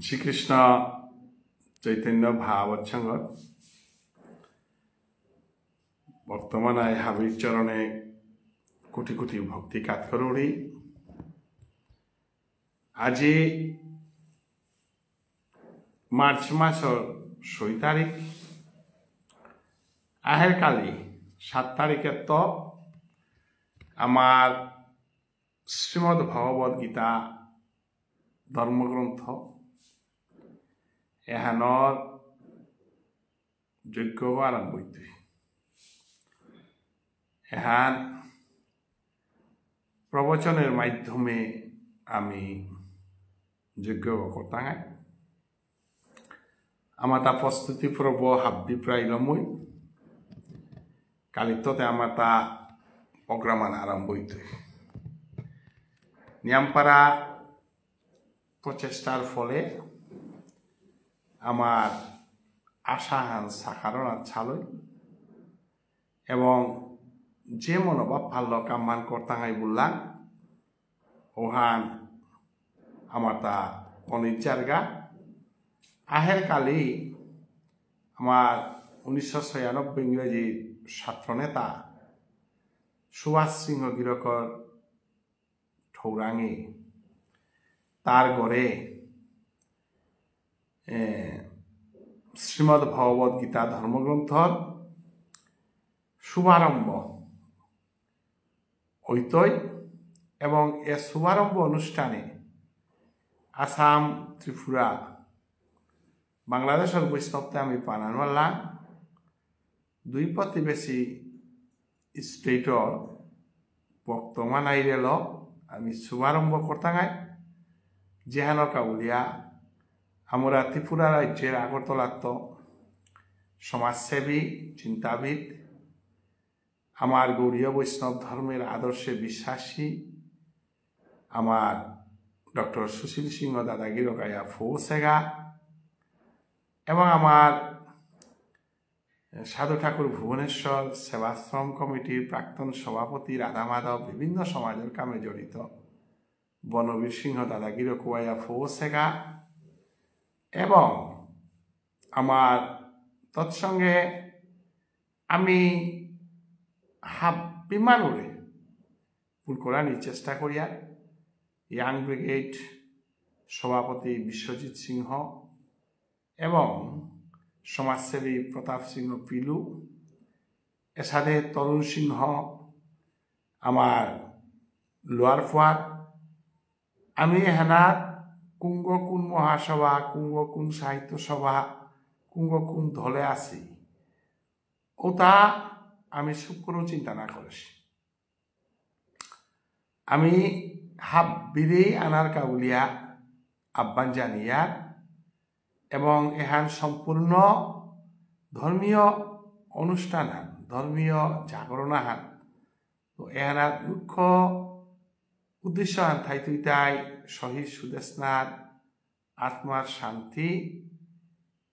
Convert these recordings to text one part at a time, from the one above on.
শ্রীকৃষ্ণ চৈতন্য ভাগবত সংঘত বর্তমানে হাবির চরণে কোটি কোটি ভক্তি কাত করুড়ি আজি মার্চ মাসর 6 তারিখ আহের কালি 7 তারিখে তো আমার শ্রীমদ ভগবত গীতা ধর্মগ্রন্থ এহানর যজ্ঞ আরম্ভ হইতে এহান প্রবচনের মাধ্যমে আমি যজ্ঞ করতাম আমার তা প্রস্তুতি পর্ব হাব্বি প্রায় লমই কালিততে আমার তা প্রোগ্রাম আরম্ভ হইতে নিয়ামপাড়া প্রচেষ্টার ফলে আমার আশাহান সাকারণ ছালই এবং যে মনোভাব ভালো কামান করতাঙাই বললাম ওহান আমার তা অনির্জারগা আহের কালি আমার 1996 ইংরেজি ছাত্রনেতা সুভাষ সিংহ গিরকর ঠৌরাঙে তার গড়ে শ্রীমদ ভগবত গীতা ধর্মগ্রন্থর শুভারম্ভ হইতই এবং এ শুভারম্ভ অনুষ্ঠানে আসাম ত্রিপুরা বাংলাদেশের বৈষ্ণবতে আমি পানানওয়ালা দুই প্রতিবেশী স্টেটর বর্তমান আইরেল আমি শুভারম্ভ করতাঙাই যেহান কাউলিয়া আমরা ত্রিপুরা রাজ্যের আগরতলাত সমাজসেবী চিন্তাবিদ আমার গৌড়ীয় বৈষ্ণব ধর্মের আদর্শে বিশ্বাসী আমার ডক্টর সুশীল সিংহ দাদাগিরকায়া ফৌসেগা এবং আমার সাধু ঠাকুর ভুবনেশ্বর সেবাশ্রম কমিটির প্রাক্তন সভাপতি রাধা মাধব বিভিন্ন সমাজের কামে জড়িত বনবীর সিংহ দাদাগিরকুয়া ফৌসেগা এবং আমার তৎসঙ্গে আমি বিমানুরে ফুল করার চেষ্টা করিয়া ইয়াং ব্রিগেড সভাপতি বিশ্বজিৎ সিংহ এবং সমাজসেবী প্রতাপ সিংহ পিলু এসাথে তরুণ সিংহ আমার লোয়ার ফুয়ার আমি হেনার কুঙ্গকুন মহাসভা কুঙ্গকুন সাহিত্য সভা কুঙ্গকুন ধলে আছি ওটা আমি শুক্র চিন্তা না করেছি আমি হাব বিদেই আনার কাউলিয়া আহ্বান জানিয়া এবং এহান সম্পূর্ণ ধর্মীয় অনুষ্ঠান হান ধর্মীয় জাগরণ হান তো এহানার মুখ্য উদ্দেশ্য হান থাইতুইতাই শহীদ সুদেশনাথ আত্মার শান্তি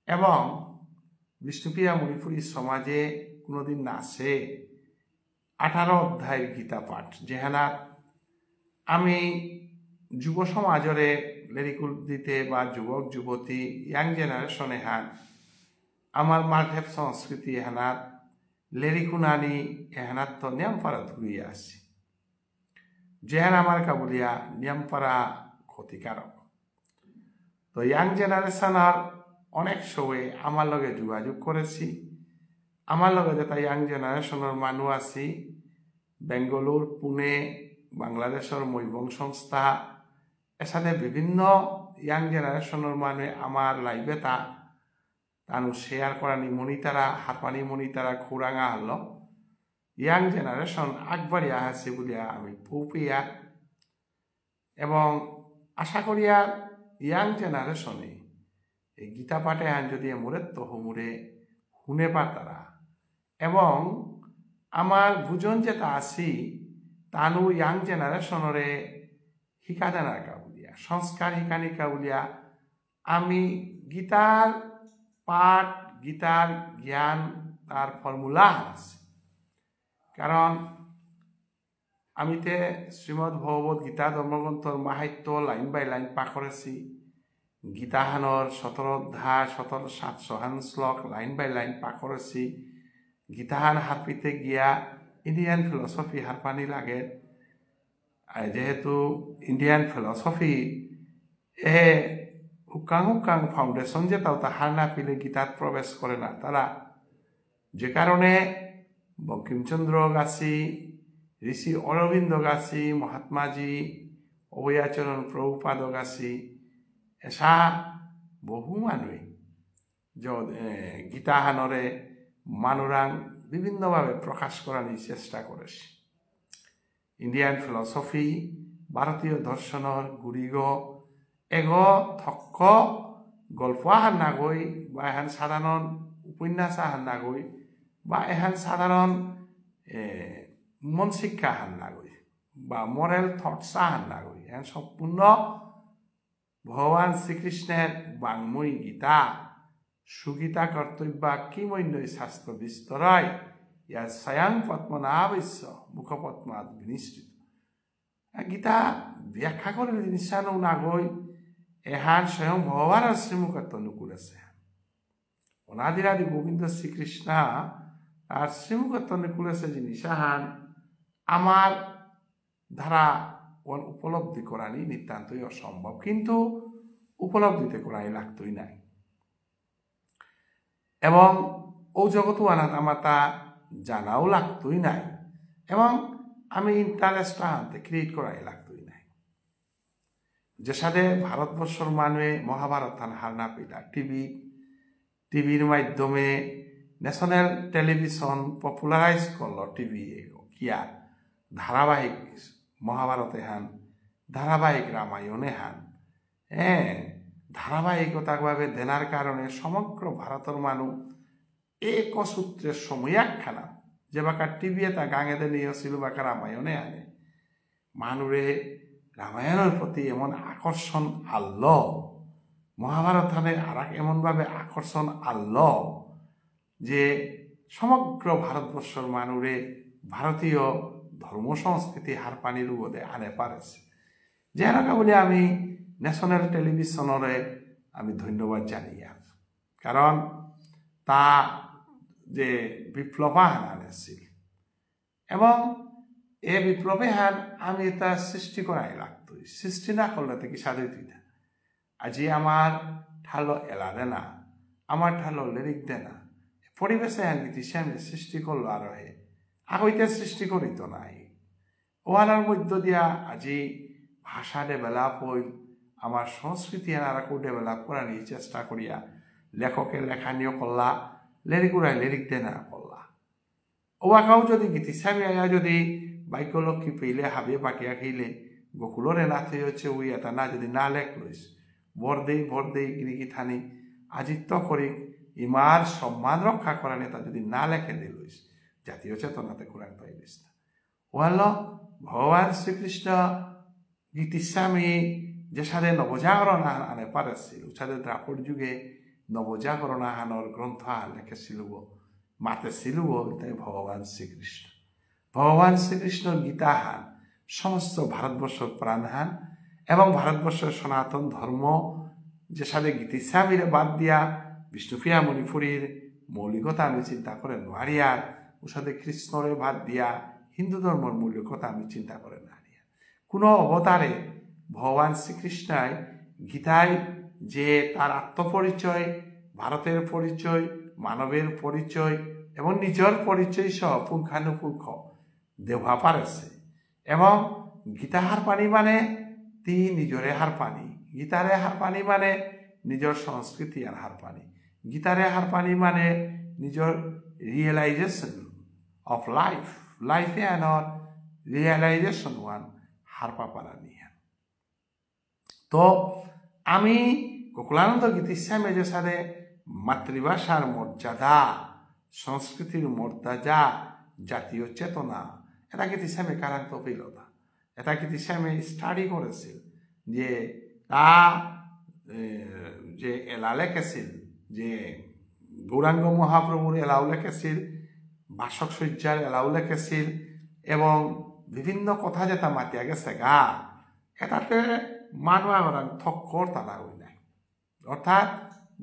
এবং বিষ্ণুপ্রিয়া মণিপুরী সমাজে কোনোদিন নাচে 18 অধ্যায়ের গীতা পাঠ যেহানার আমি যুব সমাজরে লেরিকুল দিতে বা যুবক যুবতী ইয়াং জেনারেশন এহান আমার মালঠেপ সংস্কৃতি এহানাত লেরিকুনানি এহানাত তো নিয়মপাড়া ধুরিয়ে আসছি যেহান আমার কাবুলিয়া নিয়মপাড়া ক্ষতিকারক তো ইয়াং জেনারেশনের অনেক সময় আমার লগে যোগাযোগ করেছি আমার লগে যেটা ইয়াং জেনারেশনের মানুষ আছি বেঙ্গালুর পুনে বাংলাদেশের মৈবং সংস্থা এর সাথে বিভিন্ন ইয়াং জেনারেশনের মানুষ আমার লাইভে তানু শেয়ার করা নিমনি তারা হাতপানি মনি তারা খৌরাঙা হল ইয়াং জেনারেশন আগবাড়িয়া আছে বলিয়া আমি পৌপিয়া এবং আশা করিয়া ইয়াং জেনারেশনে এই গীতা পাঠে আন যদি মোরে তহমুরে শুনে পা তারা এবং আমার বুজন যেটা আছি তানু ইয়াং জেনারেশনরে শিকা দেনার কাবুলিয়া সংস্কার শিকানি কাবুলিয়া আমি গীতার পাঠ গীতার জ্ঞান তার ফর্মুলা আছে কারণ আমিতে Shrimad Bhagavad Gita ধর্মগ্রন্থর মাহাত্য line by line পাঠ করেছি। গীতাহানর 17 অধ্যায় 700 শ্লোক লাইন বাই লাইন পাঠ করেছি। গীতাহান হারপিতে গিয়া ইন্ডিয়ান ফিলসফি হারপানি লাগে, যেহেতু ইন্ডিয়ান ফিলসফি হুকাং ফাউন্ডেশন যে তাও হার না পিলে গীতাত প্রবেশ করে না তারা, যে কারণে বঙ্কিমচন্দ্র গাছি, ঋষি অরবিন্দ গাছি, মহাত্মাজি, অভয়াচরণ প্রভুপাদ গাছি এসা বহু মানুষ গীতাহানরে মানুরাং বিভিন্নভাবে প্রকাশ করার চেষ্টা করেছে। ইন্ডিয়ান ফিলসফি ভারতীয় দর্শনের গুড়িগ এগ থক্ক গল্প আহার নাগৈ বা এহান সাধারণ উপন্যাস আহার নাগৈ বা এহান সাধারণ মন শিক্ষা আহার নাগৈ বা মরেল থটস আহার নাগৈ এহান সম্পূর্ণ ভগবান শ্রীকৃষ্ণের বাংময়ী গীতা সুগীতা কর্তব্যা কিমন্যই শাস্ত্র বিস্তরায় ইয়ার স্বয়ং পদ্মনাভস্য মুখপদ্মাদ বিনিষ্ঠিত। গীতা ব্যাখ্যা করে জিনিসানো নাগৈ এহান স্বয়ং ভগবানের শ্রীমুখত অনুকূল আছে। অনাদিরাদি গোবিন্দ শ্রীকৃষ্ণ তার শ্রীমুখত অনুকূল আছে জিনিসাহান আমার ধারা উপলব্ধি করানি নিতান্তই অসম্ভব, কিন্তু উপলব্ধিতে করাই লাগতই নাই। এবং ও জগৎ আমার তা জানাও লাগতই নাই, এবং আমি ইন্টারেস্ট আনতে ক্রিয়েট করাই লাগতই নাই। যে সাথে ভারতবর্ষের মানুষে মহাভারত হার না পেলা টিভির মাধ্যমে ন্যাশনাল টেলিভিশন পপুলারাইজ করল। টিভি কিয়া ধারাবাহিক মহাভারতে হান, ধারাবাহিক রামায়ণে হান, ধারাবাহিকতাভাবে দেনার কারণে সমগ্র ভারতের মানুষ এক সূত্রের সময়াখানা যে বাকা টিভি এটা গাঙেদে নিয়েছিল বাকা রামায়ণে আনে মানুরে রামায়ণের প্রতি এমন আকর্ষণ আনল, মহাভারত হানে আর এমনভাবে আকর্ষণ আনল যে সমগ্র ভারতবর্ষের মানুরে ভারতীয় ধর্ম সংস্কৃতি হারপানির উবদে আনে পারেছে। যেরকম বলে আমি ন্যাশনাল টেলিভিশনরে আমি ধন্যবাদ জানিয়ে আছি, কারণ তা যে বিপ্লবাহান আনেছিল এবং এ বিপ্লবে হান আমি তা সৃষ্টি করাই লাগতো। সৃষ্টি না করলে তো কি সাধে তুই না। আজি আমার ঠালো এলা দে না, আমার ঠালো লিরিক দে না, পরিবেশে হান গীতি আমি সৃষ্টি করলো আর হে আগইতে সৃষ্টি করিত নাই। ওয়ালার মধ্য দিয়া আজি ভাষা ডেভেলপ হইল, আমার সংস্কৃতি আনারাকো ডেভেলপ করার চেষ্টা করিয়া লেখকে লেখানিও করলা, লিরিকুরাই লিরিক দে না করলা। ওয়াকাও যদি গীতিসামি আয়া যদি বাইকলক্ষী পেলে হাবিয়ে পাকিয়া খেলে গোকুলরে নাথে হচ্ছে ওই এটা না যদি না লেখ লইস ভর দেই গিরিগি থানি আজিত্য করি ইমার সম্মান রক্ষা করা নেতা যদি না লেখে দে লইস জাতীয় চেতনাতে কোরআন পাইলিস না। ওয়াল ভগবান শ্রীকৃষ্ণ গীতিস্বামী যে সাথে নবজাগরণ আনে পারেছিল, সাথে দ্রাপর যুগে নবজাগরণ আহানোর গ্রন্থ লেখেছিল মাতেছিল তাই ভগবান শ্রীকৃষ্ণ। ভগবান শ্রীকৃষ্ণ গীতাহান সমস্ত ভারতবর্ষের প্রাণহান এবং ভারতবর্ষের সনাতন ধর্ম যে সাথে গীতিস্বামীরে বাদ দিয়া বিষ্ণুপ্রিয়া মণিপুরীর মৌলিকতা আমি চিন্তা করে নারিয়ার, ও সাথে কৃষ্ণরে বাদ দিয়া হিন্দু ধর্মের মৌলিকতা আমি চিন্তা করে নারিয়ার। কোনো অবতারে ভগবান শ্রীকৃষ্ণায় গীতায় যে তার আত্মপরিচয়, ভারতের পরিচয়, মানবের পরিচয় এবং নিজের পরিচয় সহ পুঙ্খানুপুঙ্খ দেওয়া পারেছে। এবং গীতা হার পানি মানে তি নিজরে হার পানি, গীতারে হার পানি মানে নিজের সংস্কৃতি আর হার পানি, গীতারে হার পানি মানে নিজের রিয়েলাইজেশন অফ লাইফে আনর রিয়েলাইজেশন ওয়ান হারপা পারা নিয়ে। তো আমি গোকুলানন্দ গীতিস্বামী যে সাথে মাতৃভাষার মর্যাদা, সংস্কৃতির মর্যাদা, জাতীয় চেতনা এটা গীতিস্বামী কারান্ত পেলতা, এটা গীতিস্বামী স্টাডি করেছিল যে তা যে এলা লেখেছিল, যে গৌরাঙ্গ মহাপ্রভুর এলাও লেখেছিল, বাসক সজ্জার এলাও লেখেছিল এবং বিভিন্ন কথা যেটা মাতিয়া গেছে গা এটাতে মানুহ থক্কর তালা হই নাই অর্থাৎ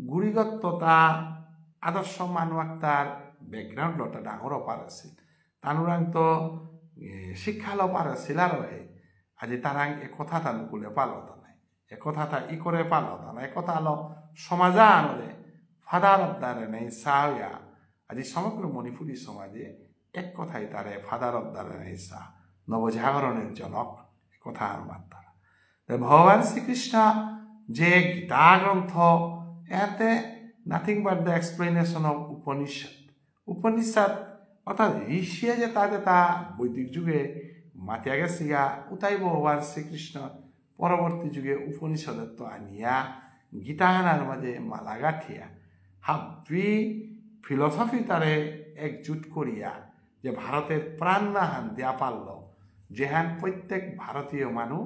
গুড়িগততা আদর্শ মানুহ তার ব্যাকগ্রাউন্ডটা ডাঙর পার আছিল তানুরাং তো শিক্ষা লো পার আছিল আর আজি তারাং এ কথা তানুকুলে পালতা নাই এ কথাটা ই করে পালতা নাই কথা লো সমাজা আনলে ফাদার অব দ্য রেনেসাঁ হইয়া আজি সমগ্র মণিপুরী সমাজে এক কথাই তারে ফাদার অব দ্য রেনেসাঁ নবজাগরণের জনক কথা আনবার তারা ভগবান শ্রীকৃষ্ণ যে গীতা গ্রন্থ এতে nothing but the explanation of Upanishad অর্থাৎ ঋষিয়ে যে তা বৈদিক যুগে মাতিয়া গেছে গা উতাই ভগবান শ্রীকৃষ্ণ পরবর্তী যুগে উপনিষদের তো আনিয়া গীতাহানার মাঝে মালা গাঠিয়া হাবি ফিলসফি তারে একজুট করিয়া যে ভারতের প্রাণ না হান দিয়া পারল যেহান প্রত্যেক ভারতীয় মানুষ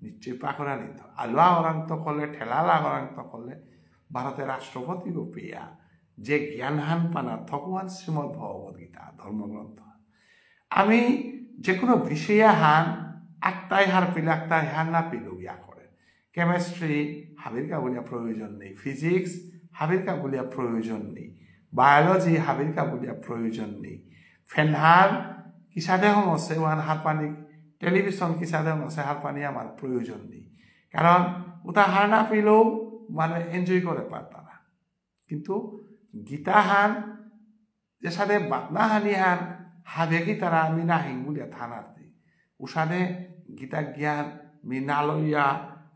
নিশ্চয়ই পাকড়া নিত আলুয়া অরান্ত করলে ঠেলালা অরান্ত করলে ভারতের রাষ্ট্রপতি পেয়া যে জ্ঞানহান পানা থকুয়ান শ্রীমদ ভগবত গীতা ধর্মগ্রন্থ আমি যে কোনো বিষয়ে হান আত্মায় হার পেলে আত্মায় হার না পেলেও ইয়া করে কেমিস্ট্রি হাবিরকা বলিয়া প্রয়োজন নেই ফিজিক্স হাবিরকা বলিয়া প্রয়োজন নেই বায়োলজি হাবিরকা বলিয়া প্রয়োজন নেই ফেনহার কিসাদে সমস্যা ওয়ান হার পানি টেলিভিশন কিসাদে সমস্যা হার পানি আমার প্রয়োজন নেই কারণ ওটা হার না পেলেও মানে এনজয় করে পার তারা কিন্তু গীতা হান যে সাথে বাতনা হানি হান হাবেকি তারা আমি না হিং বলিয়া থানাতে উসাদে গীতা জ্ঞান মিনালইয়া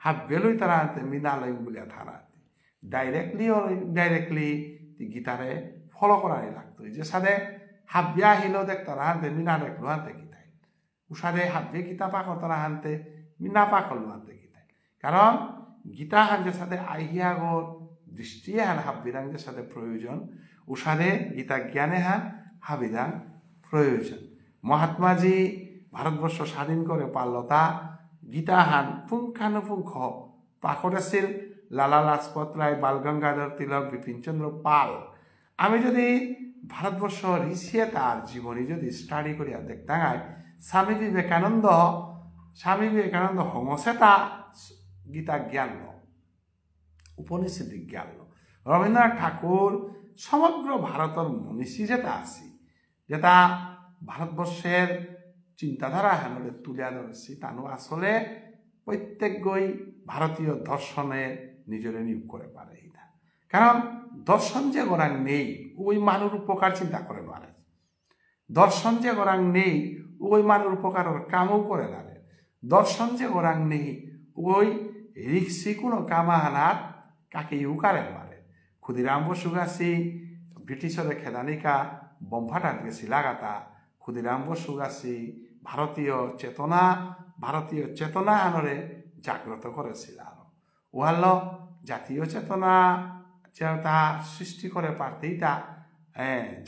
হাবেলই তারা আনতে মিনালই বলিয়া থানাতে ডাইরেক্টলি ও ইনডাইরেক্টলি গীতারে ফলো করাই লাগতো যে সাথে হাবিয়া আহিলেও দেখ তারা হানতে মিনা দেখলো হানতে গীতায় উসাদে হাবিয়ে গীতা পাক তারা হানতে মিনা পাক হলো হানতে গীতায় কারণ গীতা হান যে সাথে আহিয়াগর দৃষ্টি হান হাবিরাঙ্গের সাথে প্রয়োজন উসাদে গীতা জ্ঞানে হান হাবিরাং প্রয়োজন মহাত্মাজি ভারতবর্ষ স্বাধীন করে পারল তা গীতা হান পুঙ্খানুপুঙ্খ পাকড়েছিল লালা লাজপত রায় বাল গঙ্গাধর তিলক বিপিনচন্দ্র পাল আমি যদি ভারতবর্ষ ঋষিয়ে তার জীবনী যদি স্টাডি করিয়া দেখতাম স্বামী বিবেকানন্দ হংসেতা গীতা জ্ঞান উপনিষদিক জ্ঞান রবীন্দ্রনাথ ঠাকুর সমগ্র ভারতের মনীষী যেটা আছে যেটা ভারতবর্ষের চিন্তাধারা হেনলে তুলিয়া ধরেছি তানো আসলে প্রত্যেকই ভারতীয় দর্শনে নিজের নিয়োগ করে পারে এটা কারণ দর্শন যে গোরাং নেই ওই মানুষ উপকার চিন্তা করে পারে দর্শন যে গোরাং নেই ওই মানুষ উপকারের কামও করে না দর্শন যে গোরাং নেই ওই রিক্সি কোনো কামাহানার কাকে ইউকারে পারে ক্ষুদিরাম বসু গাছি ব্রিটিশের খেদানিকা বম্ফাটাত গেছি লাগাতা ক্ষুদিরাম বসু গাছি ভারতীয় চেতনা আনরে জাগ্রত করেছিল ওহাল জাতীয় চেতনা তা সৃষ্টি করে পারতেই তা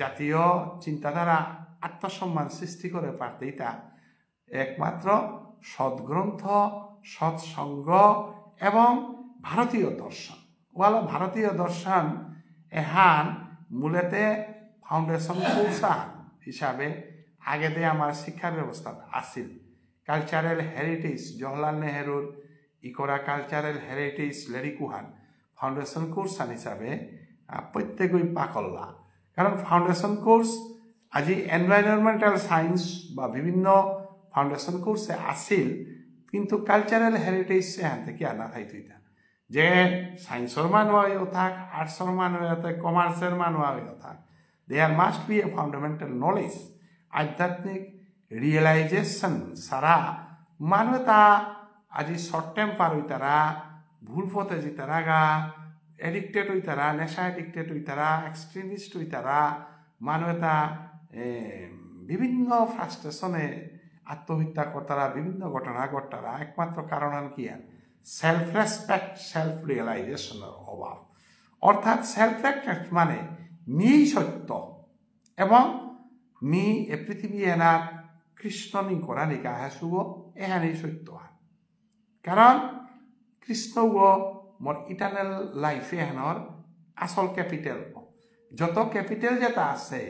জাতীয় চিন্তাধারা আত্মসম্মান সৃষ্টি করে পারতেই তা একমাত্র সদ্গ্রন্থ সৎসঙ্গ এবং ভারতীয় দর্শন ওয়াল ভারতীয় দর্শন এহান মূলতে ফাউন্ডেশন কোর্স হিসাবে আগে দিয়ে আমার শিক্ষা ব্যবস্থা আসিল কালচারাল হেরিটেজ জওহরলাল নেহরুর ইকরা কালচারাল হেরিটেজ লেরিকুহান ফাউন্ডেশন কোর্স হিসাবে প্রত্যেকই পাকল্লা কারণ ফাউন্ডেশন কোর্স আজি এনভাইরনমেন্টাল সায়েন্স বা বিভিন্ন ফাউন্ডেশন কোর্সে আসিল কিন্তু কালচারাল হেরিটেজ এখান থেকে আনা থাকতো যে সায়েন্সর মানুষ থাক আর্টসর মানুষ থাক কমার্সের মানুষ থাক there must be a fundamental knowledge আধ্যাত্মিক রিয়েলাইজেশন সারা মানুষ তা আজি শর্ট টেম্পার হই তারা ভুল পথে যে তারা গা এডিক্টেড হই তারা নেশা এডিক্টেড হই তারা এক্সট্রিমিস্ট হই তারা মানুষ তা বিভিন্ন ফ্রাস্ট্রেশনে আত্মহত্যা করতারা বিভিন্ন ঘটনা ঘটারা একমাত্র কারণ কি সেলফ রেসপেক্ট সেলফ রিয়েলাইজেশনের অভাব অর্থাৎ সেলফ রেসপেক্ট মানে নিই সত্য এবং নি এ পৃথিবী এনার কৃষ্ণ নি করা নিকা হাসুব এহানি সত্য কারণ কৃষ্ণ মোর ইটারনাল লাইফে এহানোর আসল ক্যাপিটেল যত ক্যাপিটেল যেটা আছে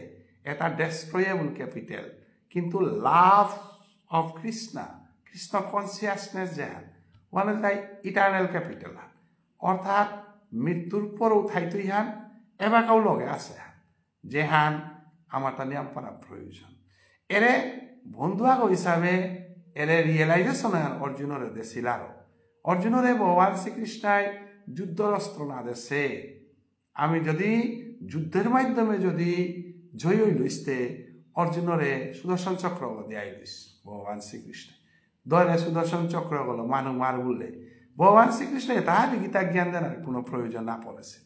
এটা ডেস্ট্রয়েবল ক্যাপিটেল কিন্তু লাভ of Krishna, Krishna consciousness যেহান ওখানে তাই ইটার্নাল ক্যাপিটাল হান অর্থাৎ মৃত্যুর পরও থাইতো ইহান এবাকাও লগে আছে হান যেহান আমার তা নিয়ম পারা প্রয়োজন এরে বন্ধু আগ হিসাবে এরে রিয়েলাইজেশন অর্জুনরে দেছিল আরো অর্জুনরে ভগবান শ্রীকৃষ্ণায় যুদ্ধর অস্ত্র না দেশে আমি যদি যুদ্ধের মাধ্যমে যদি জয় লইতে অর্জুনরে সুদর্শন চক্র দিয়াই লইস ভগবান শ্রীকৃষ্ণ দরে সুদর্শন চক্র গেল মানুষ মার বললে ভগবান শ্রীকৃষ্ণ তাহার গীতা জ্ঞান দেনার কোনো প্রয়োজন না পড়েছে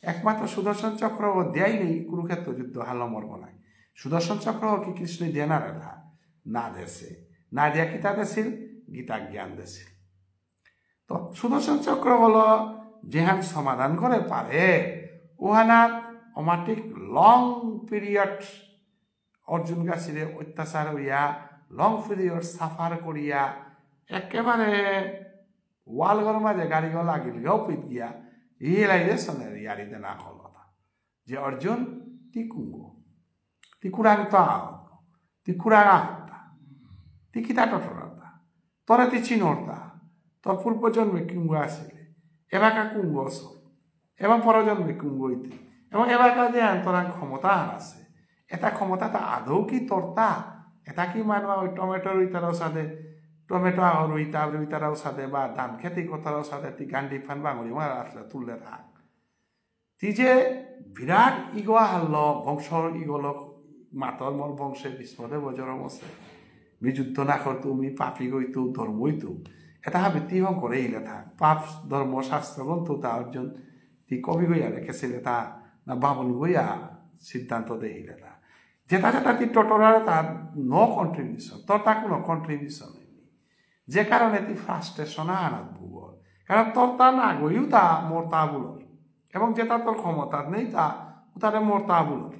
একমাত্র সুদর্শন চক্র দেয়াইলেই কুরুক্ষেত্র যুদ্ধ হালো মর্ব নাই সুদর্শন চক্র কি কৃষ্ণ দেনার না দেশে না দিয়া গীতা দেছিল গীতা জ্ঞান দেছিল তো সুদর্শন চক্র হলো যেহান সমাধান করে পারে ওহানার অমাটিক লং পিরিয়ড অর্জুন গাছিরে অত্যাচার হইয়া লং পিরিয়ড সাফার করিয়া একেবারে ওয়ালঘর মাঝে গাড়িঘর লাগিলেও পিট গিয়া রিয়েলাইজেশনের ইয়ারিতে না হল যে অর্জুন তিকুঙ্গ তিকুরাং তো তিকুরাং আহতা তিকিতা টটরতা তরে তি চিনর্তা তোর পূর্বজন্মে কুঙ্গ আসিলে এবাকা কুঙ্গ এবং পরজন্মে কুঙ্গ হইতে এবং এবাকা যে তোরাং ক্ষমতা আছে এটা ক্ষমতা তা আদৌ কি তর্তা এটা কি মানবা ওই টমেটোর ইতারাও সাথে টমেটো আহর ইতারাও সাথে বা ধান খেতি কথারাও সাথে তি গান্ডি ফান বাঙুলি মারা আসলে তুললে থাক তি যে বিরাট ইগোয়া হারল বংশর ইগলক মাতর মর বংশে বিস্মদে বজরম আছে বিযুদ্ধ না কর তুমি পাপি গইতু ধর্ম হইতু এটা ভিত্তি হং করে ইলে থাক পাপ ধর্ম শাস্ত্র গ্রন্থ তা অর্জন তি কবি গইয়া রেখেছিলে তা না বাবন গইয়া সিদ্ধান্ত দেইলে তা যেটা যেটা তি টটরার তার নো কন্ট্রিবিউশন তোর তা কোনো কন্ট্রিবিউশন হয়নি যে কারণে তি ফ্রাস্ট্রেশন আনাত ভূগোল কারণ তোর তা না গইও তা মোর তা বুলর এবং যেটা তোর ক্ষমতা নেই তা তারে মোর তা বুলর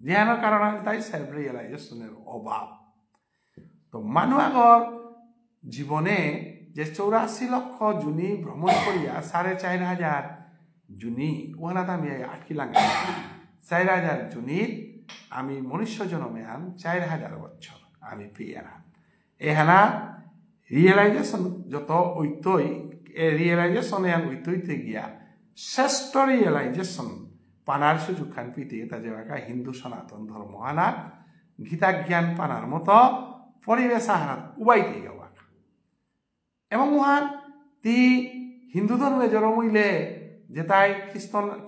জ্ঞানের কারণে তাই সেলফ রিয়েলাইজেশনের অভাব তো মানুষ আগর জীবনে যে 84 লক্ষ জুনি ভ্রমণ করিয়া 4,500 জুনি ওখানে আমি আটকি লাগে 4,000 জুনির আমি মনুষ্য জন্মে আন 4,000 বছর আমি পেয়ে আন এহানা রিয়েলাইজেশন যত ঐতই রিয়েলাইজেশনে আন ঐতইতে গিয়া শ্রেষ্ঠ রিয়েলাইজেশন পানার সুযোগ খান পিতে তা যে হিন্দু সনাতন ধর্ম আনার গীতা জ্ঞান পানার মতো পরিবেশ আহার উবাইতে যাওয়া এবং মহান তি হিন্দু ধর্মে জরমইলে যে তাই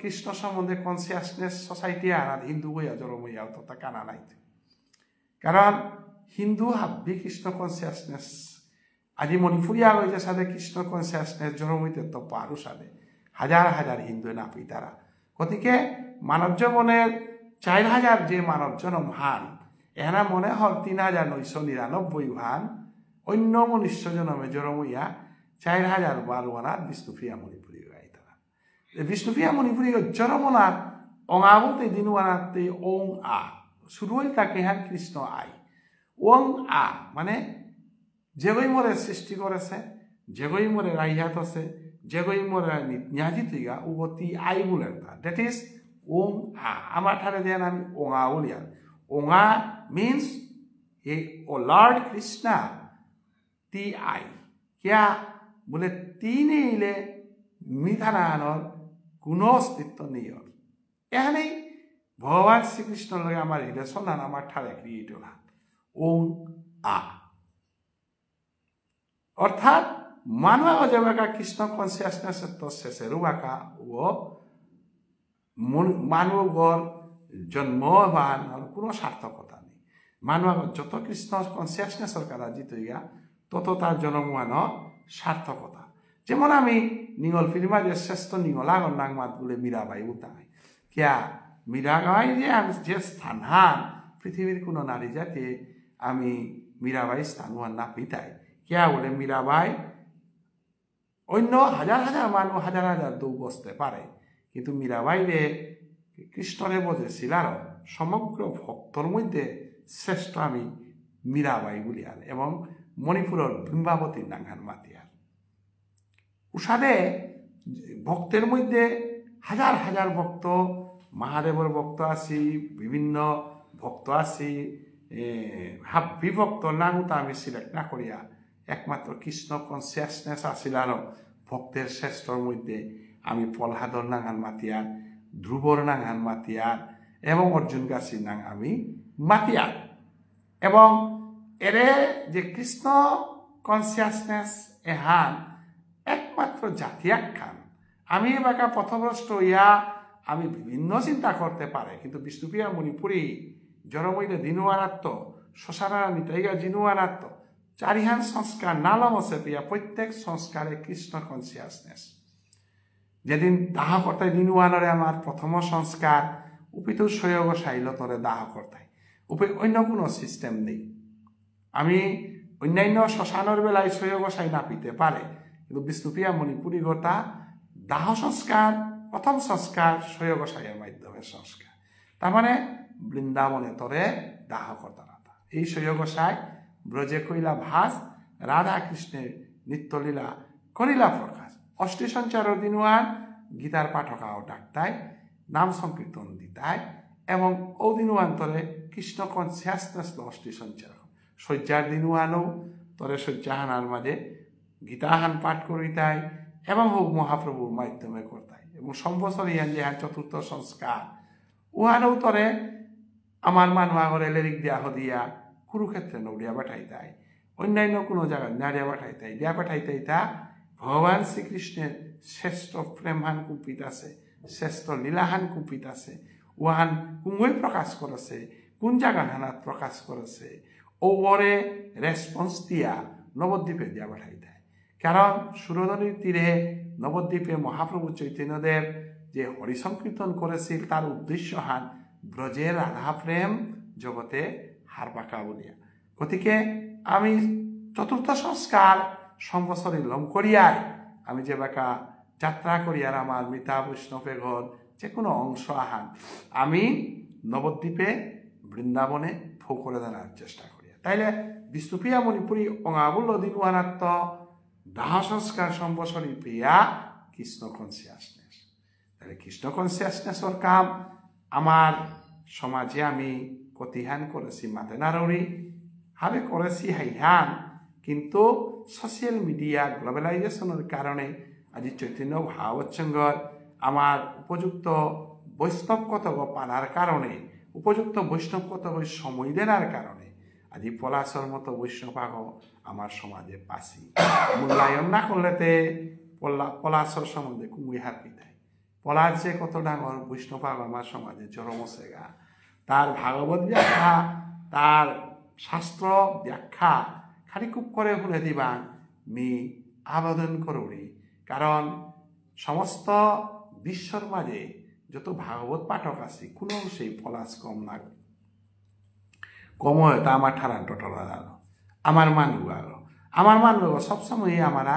কৃষ্ণ সম্বন্ধে কনসিয়াসনেস সোসাইটি আনার হিন্দু বইয়া জরমইয়া তো তা কানা নাই কারণ হিন্দু হাব্বি কৃষ্ণ কনসিয়াসনেস আজি মণিপুরিয়া হয়েছে সাথে কৃষ্ণ কনসিয়াসনেস জরমইতে তো পারু সাথে হাজার হাজার হিন্দু নাপি তারা গতিকে মানব জীবনের 4,000 যে মানব জনম হান এরা মনে হল 3,999 হান অন্য মনুষ্য জনমে জরমইয়া 4,000 বারোয়ানার বিষ্ণুপ্রিয়া মণিপুরী গাই তারা বিষ্ণুপ্রিয়া মণিপুরী জরমনার অঙাবতে দিনওয়ানাতে ওং আ শুরু হইল তাকে হান কৃষ্ণ আই ওং আ মানে যেগই মরে সৃষ্টি করেছে যেগই মরে রাইহাত আছে যেগই মরে নিয়াজিতিগা উগতি আই বলে দ্যাট ইজ ওং আ আমার ঠারে দেন আমি ওঙা বলিয়া ওঙা মিন্স ए ओ लॉर्ड कृष्णा ती आई क्या बोले तीन इले मिथानानर কোনো অস্তিত্ব নেই ওর এখানেই ভগবান শ্রীকৃষ্ণর লগে আমার রিলেশন আর আমার ঠারে ক্রিয়েট হল ওং আ অর্থাৎ মানুষ যেবাকা কৃষ্ণ কনসিয়াসনেস তো শেষে রুবাকা ও মানুষর জন্মবান কোনো সার্থকতা নেই মানুষ যত কৃষ্ণ কনসিয়াসনেসের কারা জিত গিয়া তত তার জন্মবানোর সার্থকতা যেমন আমি নিগল ফিল্মা যে শ্রেষ্ঠ নিগলাগর নাংমাত বলে মীরাবাই উতাই কিয়া মীরাবাই যে আমি যে স্থানহান পৃথিবীর কোনো নারী জাতি আমি মীরাবাই স্থানহান না পিতাই কিয়া বলে মীরাবাই অন্য হাজার হাজার মানুষ হাজার হাজার দৌ বসতে পারে কিন্তু মীরাবাই রে কৃষ্ণরে বজেছিল আর সমগ্র ভক্তর মধ্যে শ্রেষ্ঠ আমি মীরাবাই বলি আর এবং মণিপুরের বৃন্দাবতীর নাঙ্গান মাতিয়ার উষাদে ভক্তের মধ্যে হাজার হাজার ভক্ত মহাদেবের ভক্ত আছি বিভিন্ন ভক্ত আছি বিভক্ত নাঙুতা আমি সিলেক্ট না করিয়া একমাত্র কৃষ্ণ কনসিয়াসনেস আসিল আর ভক্তের শ্রেষ্ঠর মধ্যে আমি প্রহ্লাদর নাঙান মাতিয়ার, ধ্রুবর নাঙান মাতিয়ার এবং অর্জুন গাছির নাং আমি মাতিয়ার। এবং এরে যে কৃষ্ণ কনসিয়াসনেস এহান একমাত্র জাতি একখান। আমি এবাকা পথভ্রষ্ট হইয়া আমি বিভিন্ন চিন্তা করতে পারে, কিন্তু বিষ্ণুপ্রিয়া মণিপুরী জড়মৈলে দিনুয়ারাত্ম শ্মশানা নিতাইগা জিনুয়ারাত্ম চারিহান সংস্কার নালমসে প্রিয়া প্রত্যেক সংস্কারে কৃষ্ণ কনসিয়াসনেস। যেদিন দাহ কর্তায় দিনুয়ানরে আমার প্রথম সংস্কার উপিত সৈয়গ সাইলতরে দাহ কর্তায় অন্য কোনো সিস্টেম নেই। আমি অন্যান্য শ্মশানের বেলায় সৈয়গ সাই না পিতে পারে, কিন্তু বিষ্ণুপ্রিয়া মণিপুরী গোটা দাহ সংস্কার প্রথম সংস্কার সৈয়গ সাইয়ের মাধ্যমে সংস্কার। তার মানে বৃন্দাবনে তরে দাহ কর্তা এই সৈয়গ সাই ব্রজে কইলা ভাস রাধা কৃষ্ণের নিত্যলীলা করিলা প্রকাশ। অষ্টি সঞ্চার দিনুয়ান গীতার পাঠকাও ডাক্তায় নাম সংকীর্তন দিতায় এবং ও দিনুয়ান্তরে কৃষ্ণ কনসিয়াসনেস অষ্টি সঞ্চার শয্যার দিনুয়ানও তরে শয্যাহানার মাঝে গীতাহান পাঠ করিতায় এবং হোক মহাপ্রভুর মাধ্যমে করতায়। এবং সম্বৎসর ইয়ান যে চতুর্থ সংস্কার উহানও তরে আমার মানুষ আগরে লেরিক দিয়া হদিয়া কুরুক্ষেত্রে নৌড়িয়া পাঠাইতায়, অন্যান্য কোনো জায়গায় নাড়িয়া পাঠাইতায় দিয়া পাঠাইতাই তা ভগবান শ্রীকৃষ্ণের শ্রেষ্ঠ প্রেমহান কুম্পিত আছে, শ্রেষ্ঠ লীলাহান কুম্পিত আছে, উহান কুঙ্গই প্রকাশ করেছে, কোন জায়গা হানাত প্রকাশ করেছে ওরে রেসপন্স দিয়া নবদ্বীপে দিয়া পাঠাইতায়। কারণ সুরধনীর তীরে নবদ্বীপে মহাপ্রভু চৈতন্যদেব যে হরিসংকীর্তন করেছিল তার উদ্দেশ্য হান ব্রজের রাধা প্রেম জগতে হার পাকা বলিয়া। গতিকে আমি চতুর্থ সংস্কার সম্বৎসরে লম করিয়ায় আমি যে বাঁকা যাত্রা করিয়ার আমার মিতা বৈষ্ণবে ঘর যে কোনো অংশ আহান আমি নবদ্বীপে বৃন্দাবনে ফো করে দেওয়ার চেষ্টা করিয়া। তাইলে বিষ্ণুপ্রিয়া মণিপুরী অঙাবুল দিনুয়ানাত্ম দাহ সংস্কার সম্বৎসরী প্রিয়া কৃষ্ণ কনসিয়াসনেস। তাহলে কৃষ্ণ কনসিয়াসনেসর কাম আমার সমাজে আমি কতিহান করেছি মাতে নারী হাবে করেছি হাইহান, কিন্তু সোশ্যাল মিডিয়া গ্লোবালাইজেশনের কারণে আজি চৈতন্য ভাবচ্ছঙ্গর আমার উপযুক্ত বৈষ্ণব কতব পানার কারণে উপযুক্ত বৈষ্ণব কতব সময় দেওয়ার কারণে আজি পলাশর মতো বৈষ্ণবাগ আমার সমাজে পাসি। মূল্যায়ন না করলেতে পলাশর সম্বন্ধে কুমুই হাত পিঠায়। পলাশ যে কত ডাঙর বৈষ্ণবাগ আমার সমাজে জড়মসেগা, তার ভাগবত ব্যাখ্যা তার শাস্ত্র ব্যাখ্যা খালি খুব করে বলে দিবা মি আবেদন করি। কারণ সমস্ত বিশ্বর মাঝে যত ভাগবত পাঠক আছে কোনো সেই পলাশ কম না কম হয় তা আমার ঠারান টটরা আমার মানুষ সবসময় আমার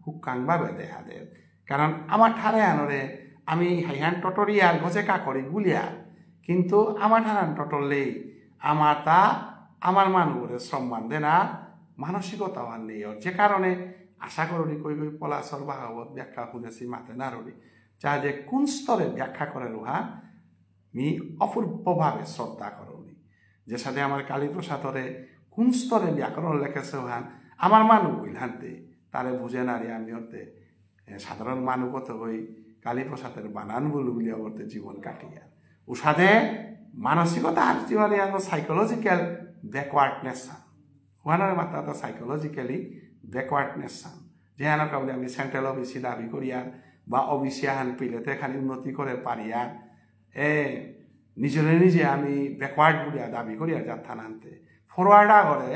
হুক্কাংভাবে দেখা দেয়। কারণ আমার ঠারে আনরে আমি হাইহান টটরিয়ার গজে কাকরি গুলিয়ার, কিন্তু আমার ঠারান টটরলেই আমার তা আমার মানুষের সম্মান দেন আর মানসিকতা আর নেই। যে কারণে আশা করি কই কই পলাশর ভাগবত ব্যাখ্যা শুনেছি মাতে নারী যা যে কোন স্তরে ব্যাখ্যা করে রুহা মি অপূর্বভাবে শ্রদ্ধা করনি। যে সাথে আমার কালীপ্রসাদরে কোন স্তরে ব্যাকরণ লেখেছে ওহান আমার মানুষ হানতে তারে বুঝে নারী আমি হতে সাধারণ মানুষগত হই কালীপ্রসাদের বানান বলিয়া বলতে জীবন কাটিয়া উষাদে মানসিকতা আর্টিওয়ালি সাইকোলজিক্যাল ব্যাকওয়ার্ডনেস ওহানের মাত্রা সাইকোলজিক্যালি ব্যাকওয়ার্ডনেস যে এনেকা বলে আমি সেন্ট্রাল অফিসে দাবি করিয়ার বা অফিসে হান পেলেতে খালি উন্নতি করে পারিয়ার নিজে আমি ব্যাকওয়ার্ড বলিয়া দাবি করিয়া যাত্রা আনতে ফরওয়ার্ডা করে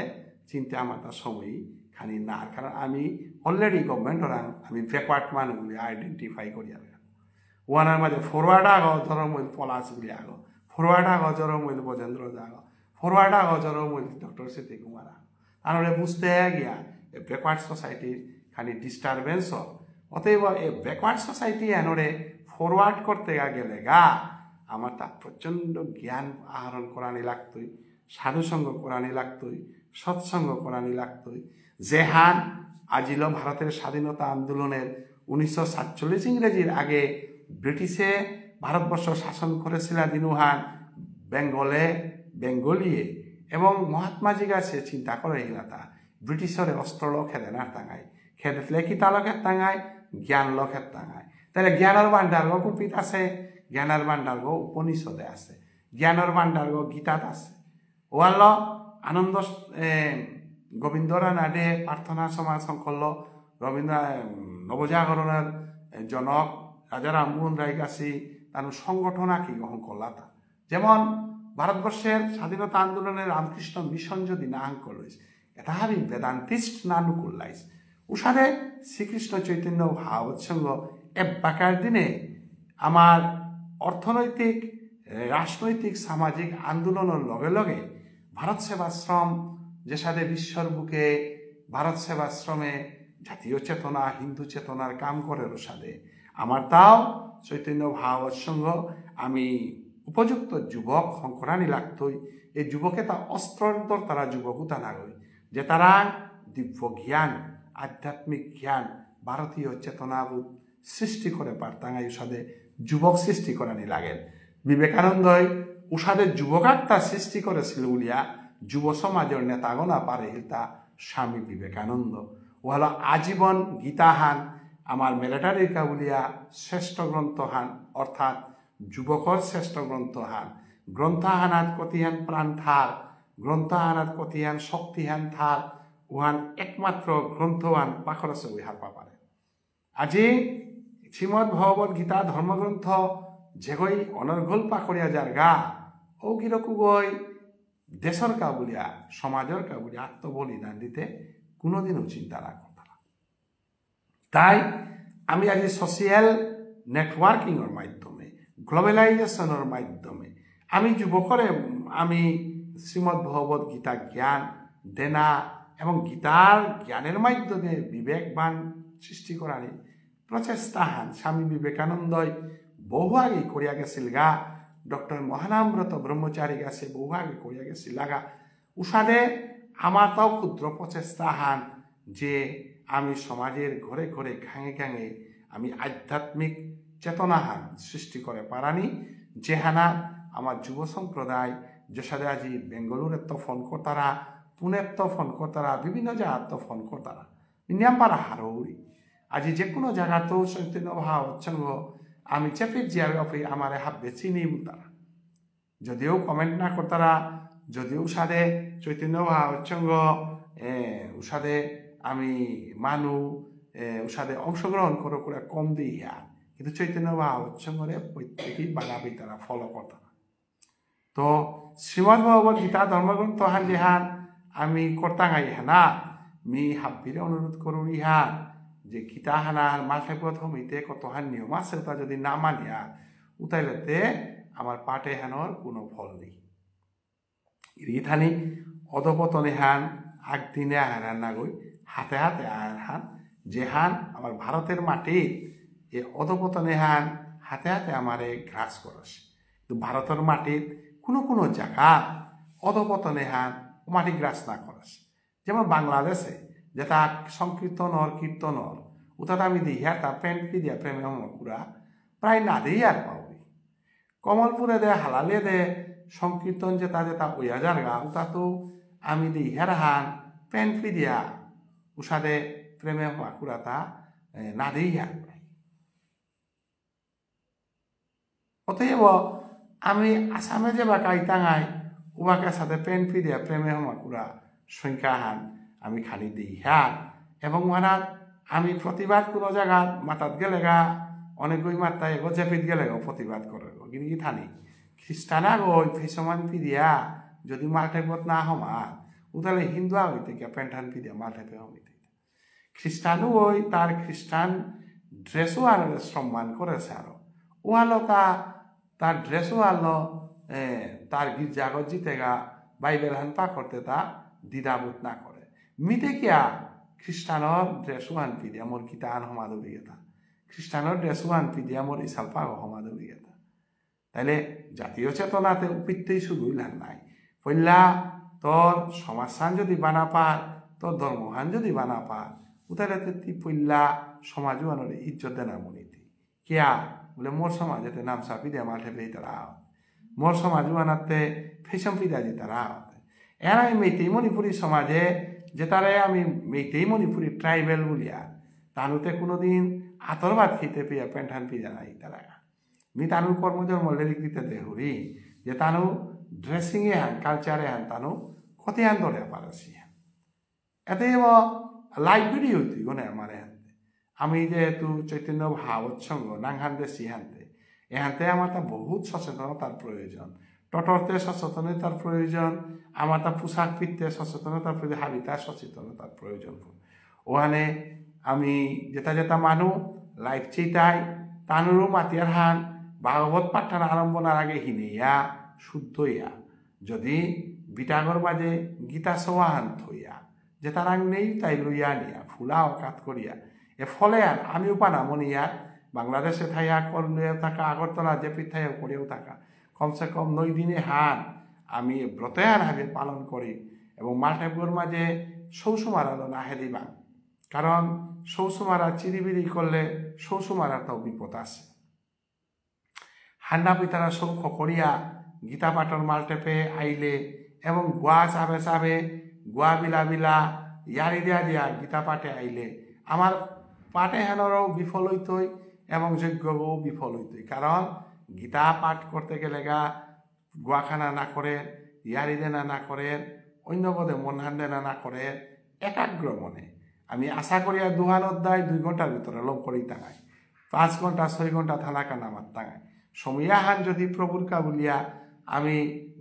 চিন্তা আমার তার সময় খানি না। কারণ আমি অলরেডি গভর্নমেন্টর আমি ব্যাকওয়ার্ড মানুষ বলে আইডেন্টিফাই করিয়া ওয়ানার মাঝে ফরওয়ার্ড আগ ধরমইল পলাশ বলে আগ, ফরওয়ার্ড আগ জরমইল বজেন্দ্র জাগ, ফরওয়ার্ড আগ জরমইল ডক্টর সিটি কুমার আগ। তাহলে বুঝতে গিয়া ব্যাকওয়ার্ড সোসাইটির খানি ডিস্টারবেন্স অতএব এই ব্যাকওয়ার্ড সোসাইটি এনরে ফরওয়ার্ড করতে গেলে গা আমার তা প্রচণ্ড জ্ঞান আহরণ করানি লাগতই, সাধুসঙ্গ করানি লাগতই, সৎসঙ্গ করানি লাগতই। যেহান আজিল ভারতের স্বাধীনতা আন্দোলনের 1947 ইংরেজির আগে ব্রিটিশে ভারতবর্ষ শাসন করেছিল দিনুহান বেঙ্গলিয়ে এবং মহাত্মাজি গাছে চিন্তা করে হিলাতা ব্রিটিশরে অস্ত্র খেদে না টাঙায় খেদে কি তালকের টাঙায় জ্ঞান লক্ষের টাঙায় তাহলে জ্ঞানের ভাণ্ডার্গ কুপিত আছে জ্ঞানের ভাণ্ডার্গ উপনিষদে আছে জ্ঞানের ভাণ্ডার্গ গীতাত আছে ওয়াল আনন্দ গোবিন্দরানাথে প্রার্থনা সমাজ করল রবীন্দ্র নবজাগরণের জনক রাজা রামমোহন রায় কাছে তার সংগঠন কি গ্রহণ করলাতা যেমন ভারতবর্ষের স্বাধীনতা আন্দোলনের রামকৃষ্ণ মিশন যদি না করলাইস এটা হাবি বেদান্তিস্ট না করলাইস উষারে শ্রীকৃষ্ণ চৈতন্য ভাবৎসঙ্গ এবাকার দিনে আমার অর্থনৈতিক রাজনৈতিক সামাজিক আন্দোলনের লগে লগে ভারত সেবাশ্রম যে সাথে বিশ্বর বুকে ভারত সেবাশ্রমে জাতীয় চেতনা হিন্দু চেতনার কাম করে সাথে আমার তাও চৈতন্য ভাবৎসঙ্গ আমি উপযুক্ত যুবক শঙ্করানি লাগতই এই যুবকে তা অস্ত্রন্তর তারা যুবকও তা নাগই যে তারা দিব্য জ্ঞান আধ্যাত্মিক জ্ঞান ভারতীয় চেতনাবোধ সৃষ্টি করে পারতাঙ্গাই উষাদে যুবক সৃষ্টি করানি লাগে বিবেকানন্দই উষাদে যুবকাত্মা সৃষ্টি করেছিল উলিয়া যুব সমাজের নেতাগণা পারে হিলতা স্বামী বিবেকানন্দ ও হলো আজীবন গীতাহান আমার মিলিটারির কাবুলিয়া শ্রেষ্ঠ গ্রন্থহান অর্থাৎ যুবকর শ্রেষ্ঠ গ্রন্থহান গ্রন্থহানাত কতিহান প্রাণ থার গ্রন্থহানাত কতিহান শক্তিহান থার উহান একমাত্র গ্রন্থহান পাখরসে উহার পাপারে আজি শ্রীমদ ভগবত গীতা ধর্মগ্রন্থ যেগই অনর্গল পাকড়িয়া যার গা ও কিরকু গই দেশর কাবুলিয়া সমাজের কাবুলিয়া আত্মবলিদান দিতে কোনোদিনও চিন্তা না করতাম তাই আমি আজ সোশিয়াল নেটওয়ার্কিংয়ের মাধ্যমে গ্লোবালাইজেশনের মাধ্যমে আমি যুবকরে আমি শ্রীমদ ভগবত গীতা জ্ঞান দেনা এবং গীতার জ্ঞানের মাধ্যমে বিবেকবান সৃষ্টি করানি প্রচেষ্টা হান স্বামী বিবেকানন্দই বহু আগে করিয়া গেছিল গা ডক্টর মহানামব্রত ব্রহ্মচারী গাছে বহু আগে করিয়া গেছিল লাগা উষাদে আমার তাও ক্ষুদ্র প্রচেষ্টা হান যে আমি সমাজের ঘরে ঘরে ঘাঙে ঘাঙে আমি আধ্যাত্মিক চেতনা হান সৃষ্টি করে পারানি যেহানা আমার যুব সম্প্রদায় যে সাথে আজি বেঙ্গালুরের তো ফোন করতারা পুনের তো ফোন করতারা বিভিন্ন জায়গার তো ফোন করতারা নিয়ামপাড়া হারৌরি আজি যে কোনো জায়গাতেও চৈতন্য ভাবৎসঙ্গ আমি চেপে জিয়ারপি আমার হাববে চিনি তারা যদিও কমেন্ট না করতারা যদিও সাদে চৈতন্য ভাবৎসঙ্গ উষাদে আমি মানু উষাদে অংশগ্রহণ করে করে কম দিই কিন্তু চৈতন্য ভাবৎসঙ্গরে প্রত্যেকেই বানাবি তারা ফলো করতারা তো শ্রীমদ ভগবত গীতা ধর্মগ্রন্থ হান যেহান আমি কর্তাঙ্গাই হানা মি হাব্বিরে অনুরোধ করুন ইহান যে গীতা হানার মাঠে প্রথমিতে কতহান নিয়ম আছে তা যদি না মানিয়া উতাইলেতে আমার পাঠে হানোর কোনো ফল নেই রিথানি অধপতনে হান আগদিনে আহার না গই হাতে হাতে আহার হান যে হান আমার ভারতের মাটি এ অধপতনে হান হাতে হাতে আমারে গ্রাস করস কিন্তু ভারতের মাটির কোনো কোনো জায়গা অধপতনে হান মাটি গ্রাস না করস যেমন বাংলাদেশে যেটা সংকীর্তনর কীর্তনর ওটা আমি দিই তা প্যান্ট পি দিয়া প্রেমে পুরা প্রায় না দিই আর পাবি কমলপুরে দে হালালে দে সংকীর্তন যেটা যেটা ওই হাজার গা ওটা তো আমি দিই হের হান প্যান্ট পি দিয়া উষাদে প্রেমে কুড়াতা না দিই আর পাই অতএব আমি আসামে যে বা কাইতাঙাই উবাকে সাথে প্যান্ট পি দিয়া প্রেমে কুড়া সংখ্যা হান আমি খালি দিই হ্যাঁ এবং মানাত আমি প্রতিবাদ কোনো জায়গা মাতাত গেলে গা অনেকগুই মাত্রায় এগো জেপিত গেলে গো প্রতিবাদ করে গো কিন্তু থানি খ্রিস্টানা গো ফেসমান পিদিয়া যদি মাল্টেপত না হমাত উতালে হিন্দু হইতে গিয়া প্যান্টান পিদিয়া মাল্টেপে হইতে খ্রিস্টানও ওই তার খ্রিস্টান ড্রেসও আর সম্মান করেছে আরো ও আলো তার ড্রেসও আলো তার গির্জাগত জিতে গা বাইবেল হান পা করতে তা দ্বিধাবোধ না করে মিতে কিয়া খ্রিস্টানর ড্রেসও আন পিদিয়া মোর গীতা আন সমাদ অভিজ্ঞতা খ্রিস্টানর ড্রেসও আন পিদিয়া মোর ইসাল পাগ সমাদ অভিজ্ঞতা তাইলে জাতীয় চেতনাতে উপিত্তেই শুধুই লান নাই পইলা তোর সমাজসান যদি বানা পার তোর ধর্মহান যদি বানা পার উতাইলে তুই পইলা সমাজও আনরে ইজ্জত দেনা মনিতি কিয়া বলে মোর সমাজেতে নামসা পিদিয়া মাঠে পেয়ে তারা মোর সমাজও আনাতে ফেসম পিদা দি তারা এর আমি মেইতেই মণিপুরী সমাজে যে তারে আমি মেইতেই মণিপুরী ট্রাইবেল বলিয়া তানুতে কোনোদিন আতর ভাত খেতে পেয়ে পেন্টান পিজা নাই তারা মি তানুর কর্মজর মল্লেরিক দিতে দেহুরি যে তানু ড্রেসিংয়ে হান কালচারে হান তানু ক্ষতি হান ধরে পারছি এতে লাইভ ভিডিও তুই গনে আমার হানতে আমি যেহেতু চৈতন্য ভাবৎসঙ্গ নাংহান দেশি হানতে এহানতে আমার তা বহুত সচেতনতার প্রয়োজন টটরতে সচেতনতার প্রয়োজন আমার তা পোশাক পিততে সচেতনতার প্রয়োজন হাবিতা সচেতনতার প্রয়োজন ওখানে আমি যেটা যেটা মানু লাইফ চিতাই তানুরও মাতিয়ার হান ভাগবত পাঠান আরম্ভনার আগে হিনেইয়া শুদ্ধ ইয়া যদি বিটাগর মাঝে গীতা সোয়া হান থইয়া যে তার আং নেই তাই লইয়া নিয়া ফুলা অকাত করিয়া এ ফলে আর আমিও পানা মনিয়া বাংলাদেশে থাইয়া করলেও থাকা আগরতলা জেপি থাইয়া করেও থাকা কমসে কম 9 দিনে হান আমি ব্রতেহার ভাবে পালন করি এবং মাল্টাইপুর মাঝে সৌসুমারা না হেদিবাং কারণ সৌসুমারা চিরিবিরি করলে সৌসুমারা তো বিপদ আছে হান্ডা পিতারা সৌখ করিয়া গীতা পাঠর মাল্টেপে আইলে এবং গোয়া চাবে চাবে গোয়া বিলা বিলা ইয়ারি দিয়া দিয়া গীতা পাঠে আইলে আমার পাঠে হেনরও বিফল হইতই এবং যজ্ঞও বিফল হইতই কারণ গীতা পাঠ করতে গেলে গা গোয়াখানা না করে ইয়ারি দেনা না করে অন্য পদে মন হান দেনা না করে একাগ্র মনে আমি আশা করি 2 অধ্যায় 2 ঘন্টার ভিতরে লোক করেই টাঙাই 5 ঘন্টা 6 ঘন্টা থানাকা নামার টাঙাই সময়া হান যদি প্রভুর কাবুলিয়া আমি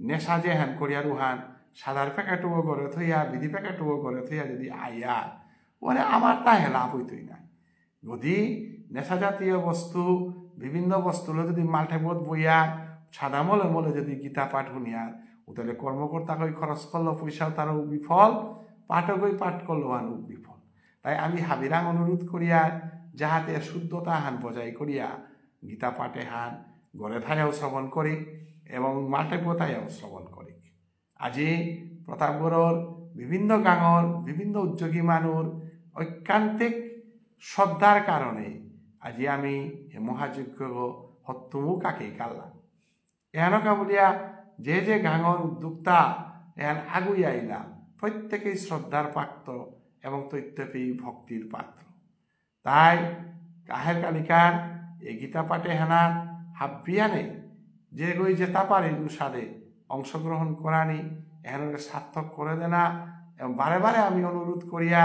নেশা যে হান করিয়া রুহান সাদার প্যাকেটও করে থইয়া বিধি প্যাকেটও করে থইয়া যদি আইয়া ওরে আমার তা লাভ হইতই না যদি নেশা জাতীয় বস্তু বিভিন্ন বস্তু যদি মাল্টাইবোধ বইয়া সাদা মলে মলে যদি গীতা পাঠ শুনিয়ার তাহলে কর্মকর্তা কই খরচ করলো পয়সাও তারও বিফল পাঠকই পাঠ করলো আনু বিফল তাই আমি হাবিরাং অনুরোধ করিয়া যাহাতে শুদ্ধতা হান বজায় করিয়া গীতা পাঠে হান গড়ে থাইয়াও শ্রবণ করি এবং মাল্টাইবোধ থাইয়াও শ্রবণ করি আজি প্রতাপগড়র বিভিন্ন গাঁৱৰ বিভিন্ন উদ্যোগী মানুষ ঐকান্তিক শ্রদ্ধার কারণে আজি আমি মহাযজ্ঞ সত্তমো কাকেই কাল্লাম এহানকা বলিয়া যে গাঁৱৰ উদ্যোক্তা এহান আগুই আইলাম প্রত্যেকেই শ্রদ্ধার পাত্র এবং তৈত্যপেয়ী ভক্তির পাত্র তাই কাহের কালিকার এই গীতা পাঠে হেনার হাব্বিয়ানে যে গই যেতা পারে সাদে অংশগ্রহণ করানি এহানকে সার্থক করে দেনা এবং বারে বারে আমি অনুরোধ করিয়া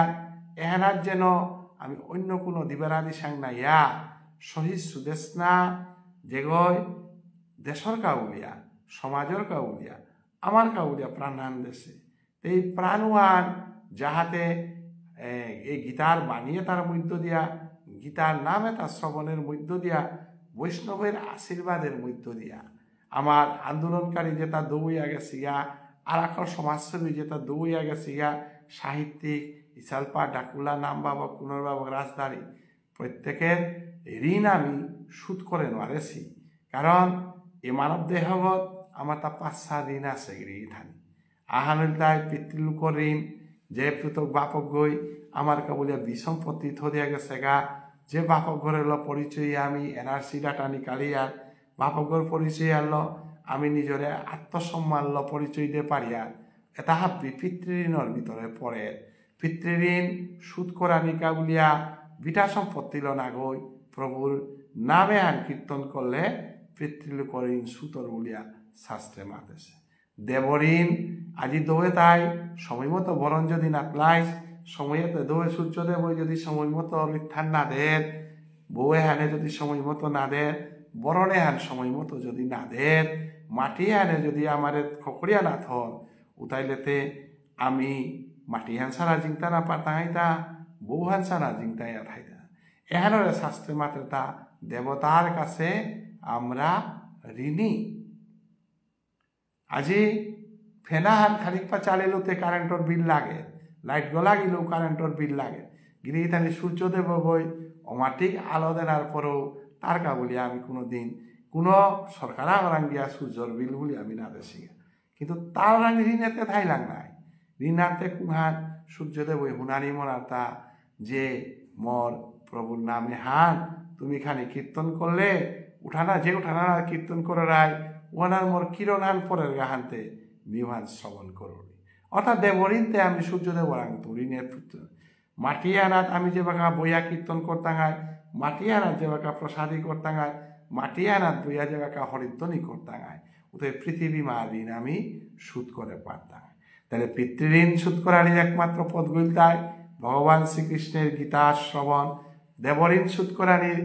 এহানার যেন আমি অন্য কোনো দিবারাদি সাং নাইয়া শহীদ সুদেশনা যেগই দেশর কাউলিয়া সমাজের কাউলিয়া আমার কাউলিয়া প্রাণহান দেশে এই প্রাণওয়ান যাহাতে এই গীতার বানিয়ে তার মধ্য দিয়া গীতার নামে তার শ্রবণের মধ্য দিয়া বৈষ্ণবের আশীর্বাদের মধ্য দিয়া আমার আন্দোলনকারী যেটা দৌড়িয়া গেছে গা আর এখন সমাজসেবী যেটা দৌড়িয়া গেছে গা সাহিত্যিক ইসালপা ডাকুলা নামবাবক পুনর্বাবক রাজধানী প্রত্যেকের ঋণ আমি সুদ করে নারেছি কারণ এ মানব দেহগত আমার তা 5-7 ঋণ আছে গৃহীথানি আহানুল্লায় পিতৃলোকর ঋণ যে পৃথক বাপক গই আমার কাবুলিয়া বিসম্পত্তি থরিয়া গেছে গা যে বাপক ঘরের পরিচয় আমি এনআরসি ডাটা নিকালিয়ার বাপকর পরিচয় আনলো আমি নিজরে আত্মসম্মান পরিচয় দিয়ে পারিয়া এটা হাবি পিতৃঋণর ভিতরে পড়ে পিতৃঋণ সুদ করা নিকা বলিয়া বিটা সম্পত্তি না গই প্রভুর নামে আন কীর্তন করলে পিতৃলোকর ঋণ সুতর বলিয়া শাস্ত্রে মাতেছে দেবঋণ আজি দৌড়ে তাই সময় মতো বরণ যদি না প্লাইস সময়তে দৌড়ে সূর্যদেব যদি সময় মতো মিথ্যান না দেন বউয়ে হানে যদি সময় মতো না দেন বরণে হান সময় মতো যদি না দেন মাটি হানে যদি আমার খকরিয়া না থন উতাইলেতে আমি মাটি হান সারা জিংতা না পাতাইতা বউ হান সারা জিংতাই আথাইতা এহানরে শাস্ত্রে মাত্রে তা দেবতার কাছে আমরা ঋণী আজি ফেনা হান খানিক পা চালিলোতে কারেন্টর বিল লাগে লাইট গলা গেলেও কারেন্টর বিল লাগে গৃহীতানি সূর্যদেব বই অমাটিক আলো দেনার পরেও তার কাবুলি আমি কোনোদিন কোনো সরকার রাং দিয়া সূর্যর বিল বলি আমি না দেশি কিন্তু তার রাং ঋণেতে থাইলাং নাই ঋণাতে কুহান সূর্যদেব ওই হুনানি মনাতা যে মর প্রভুর নামে হান তুমি খানি কীর্তন করলে উঠানা যে উঠানা কীর্তন করে রায় ওনার মোর কিরণ হান পরের গাহানতে বিমান শ্রবণ করুন অর্থাৎ দেবরিনতে আমি সূর্যদেব অরাঙ্গ ঋণের পুত্র মাটিয়ানাথ আমি যে বাঁকা বইয়া কীর্তন করতাঙায় মাটিয়ানাথ যে বাঁকা প্রসাদী করতাঙায় মাটিয়ানাথ বইয়া যে বাঁকা হরিধ্বনি করতাঙায় ওদের পৃথিবী মা ঋণ আমি শোধ করে পারতাম। তাহলে পিতৃঋণ শোধ করার একমাত্র পদগুলি তাই ভগবান শ্রীকৃষ্ণের গীতা শ্রবণ, দেবঋণ শোধ করানির